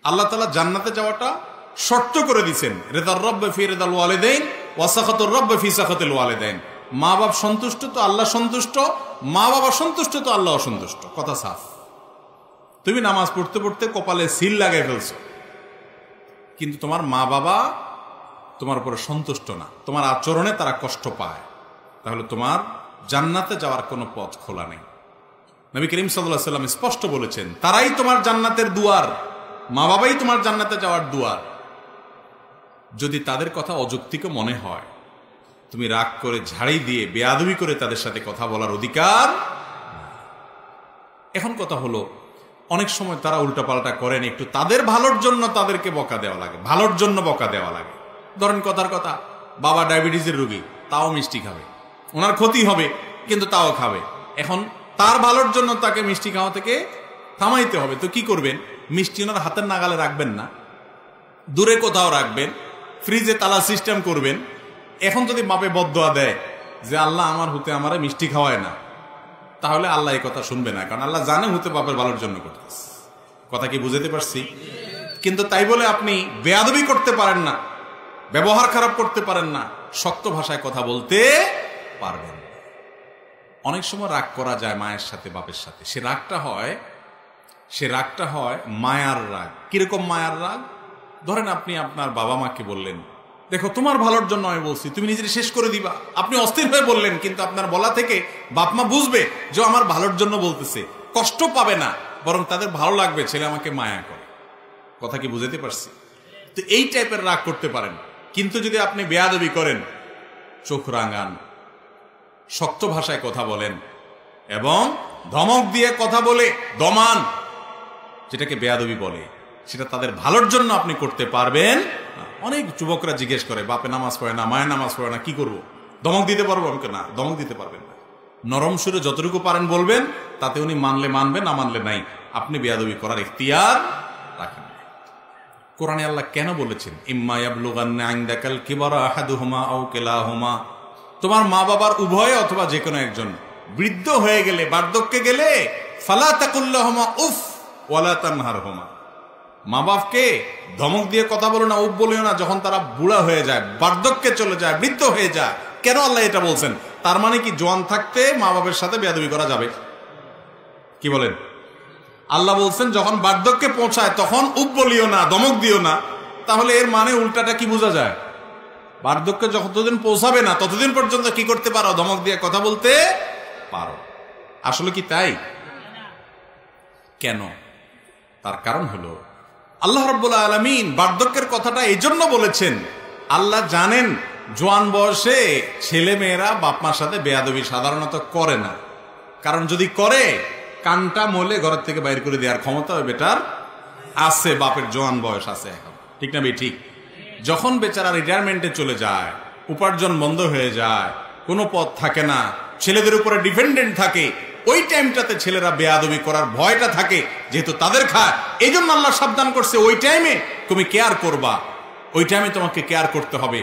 আল্লাহ তাআলা জান্নাতে যাওয়াটা শর্ত করে দিয়েছেন, রিদার রব্ব ফি রিদাল ওয়ালিদাইন ওয়া সাখাতুর রব্ব ফি সাখাতিল ওয়ালিদাইন। মা বাপ সন্তুষ্ট তো আল্লাহ সন্তুষ্ট, মা বাবা সন্তুষ্ট তো আল্লাহ অসন্তুষ্ট। কথা সাফ। তুমি নামাজ পড়তে পড়তে কপালে সিল লাগাই ফেলছো, কিন্তু তোমার মা বাবা তোমার উপরে সন্তুষ্ট না, তোমার আচরণে তারা কষ্ট পায়, তাহলে তোমার জান্নাতে যাওয়ার কোনো পথ খোলা নেই। নবী করিম সাল্লাল্লাহু আলাইহি ওয়াসাল্লাম স্পষ্ট বলেছেন, তারাই তোমার জান্নাতের দুয়ার, মা বাবাই তোমার জান্নাতে যাওয়ার দুয়ার। যদি তাদের কথা অযৌক্তিক মনে হয়, তুমি রাগ করে ঝাড়ি দিয়ে বেয়াদবি করে তাদের সাথে কথা বলার অধিকার। এখন কথা হলো, অনেক সময় তারা উল্টাপাল্টা করেন, একটু তাদের ভালোর জন্য তাদেরকে বকা দেওয়া লাগে, ভালোর জন্য বকা দেওয়া লাগে। ধরেন কথার কথা, বাবা ডায়াবেটিসের রোগী, তাও মিষ্টি খাবে, ওনার ক্ষতি হবে কিন্তু তাও খাবে। এখন তার ভালোর জন্য তাকে মিষ্টি খাওয়া থেকে থামাইতে হবে, তো কি করবেন? মিষ্টি ওনার হাতের নাগালে রাখবেন না, দূরে কোথাও রাখবেন, ফ্রিজে তালা সিস্টেম করবেন। এখন যদি বাপে বদদোয়া দেয় যে আল্লাহ আমার হুতে আমারে মিষ্টি খাওয়ায় না, তাহলে আল্লাহ এই কথা শুনবে না, কারণ আল্লাহ জানে হুতে বাপের ভালোর জন্য করতেছে। কথা কি বুঝাতে পারছি? কিন্তু তাই বলে আপনি বেয়াদবি করতে পারেন না, ব্যবহার খারাপ করতে পারেন না, শক্ত ভাষায় কথা বলতে পারবেন। অনেক সময় রাগ করা যায় মায়ের সাথে, বাপের সাথে। সে রাগটা হয় মায়ার রাগ। কিরকম মায়ার রাগ? ধরেন আপনি আপনার বাবা মাকে বললেন, দেখো তোমার ভালোর জন্য আমি বলছি, তুমি নিজের শেষ করে দিবা। আপনি অস্থির হয়ে বললেন, কিন্তু আপনার বলা থেকে বাপ মা বুঝবে যে আমার ভালোর জন্য বলতেছে, কষ্ট পাবে না, বরং তাদের ভালো লাগবে ছেলে আমাকে মায়া করে। কথা কি বুঝাতে পারছি? তো এই টাইপের রাগ করতে পারেন। কিন্তু যদি আপনি বেয়াদবি করেন, চোখ রাঙান, শক্ত ভাষায় কথা বলেন এবং ধমক দিয়ে কথা বলে দমান, যেটাকে বেয়াদবি বলে, সেটা তাদের ভালোর জন্য আপনি করতে পারবেন। অনেক যুবকরা জিজ্ঞেস করে, বাপে নামাজ পড়ে না, মায়ের নামাজ পড়ে না, কি করবো? ধমক দিতে পারবো? আমাকে না, ধমক দিতে পারবেন না। নরম সুরে যতটুকু পারেন বলবেন, তাতে উনি মানলে মানবেন, না মানলে নাই। আপনি বেয়াদবি করার ইখতিয়ার রাখেন। কোরআনে আল্লাহ কেন বলেছেন, ইম্মা ইয়াবলুগান্না ইনদাকাল কিবারা আহাদুহুমা আও কিলাহুমা, তোমার মা বাবার উভয় অথবা যে কোনো একজন বৃদ্ধ হয়ে গেলে, বার্ধক্যে গেলে, ফালা তাকুল্লাহুমা উফ ওয়ালা তানহারহুমা, মা বাপকে ধমক দিয়ে কথা বলো না, উফ বলিও না, যখন তারা বুড়া হয়ে যায়, বার্ধক্যে চলে যায়, বৃদ্ধ হয়ে যায়। কেন আল্লাহ এটা বলছেন? তার মানে কি জোয়ান থাকতে মা বাবার সাথে বেয়াদবি করা যাবে? কি বলেন? আল্লাহ বলছেন যখন বার্ধক্যে পৌঁছায় তখন উফ বলিও না, ধমক দিও না। তাহলে এর মানে উল্টাটা কি বোঝা যায়? বার্ধক্যে যতদিন পৌঁছাবে না ততদিন পর্যন্ত কি করতে পারো? ধমক দিয়ে কথা বলতে পারো। আসলে কি তাই? কেন? তার কারণ হলো, আল্লাহ রাব্বুল আলামিন বার্ধক্যের কথাটা এই জন্য বলেছেন, আল্লাহ জানেন জোয়ান বয়সে ছেলে মেয়েরা বাপ মার সাথে বেয়াদবি সাধারণত করে না। কারণ যদি করে, কানটা মলে ঘরের থেকে বাইর করে দেওয়ার ক্ষমতা ওই বেটার আছে, বাপের জোয়ান বয়স আছে এখন। ঠিক না? ঠিক। যখন বেচারা রিটায়ারমেন্টে চলে যায়, উপার্জন বন্ধ হয়ে যায়, কোনো পথ থাকে না, ছেলেদের উপরে ডিপেন্ডেন্ট থাকে, ওই টাইমটাতে ছেলেরা বেয়াদবি করার ভয়টা থাকে, যেহেতু তাদের খায়। এই জন্য আল্লাহ সাবধান করছে, ওই টাইমে তুমি কেয়ার করবা, ওই টাইমে তোমাকে কেয়ার করতে হবে।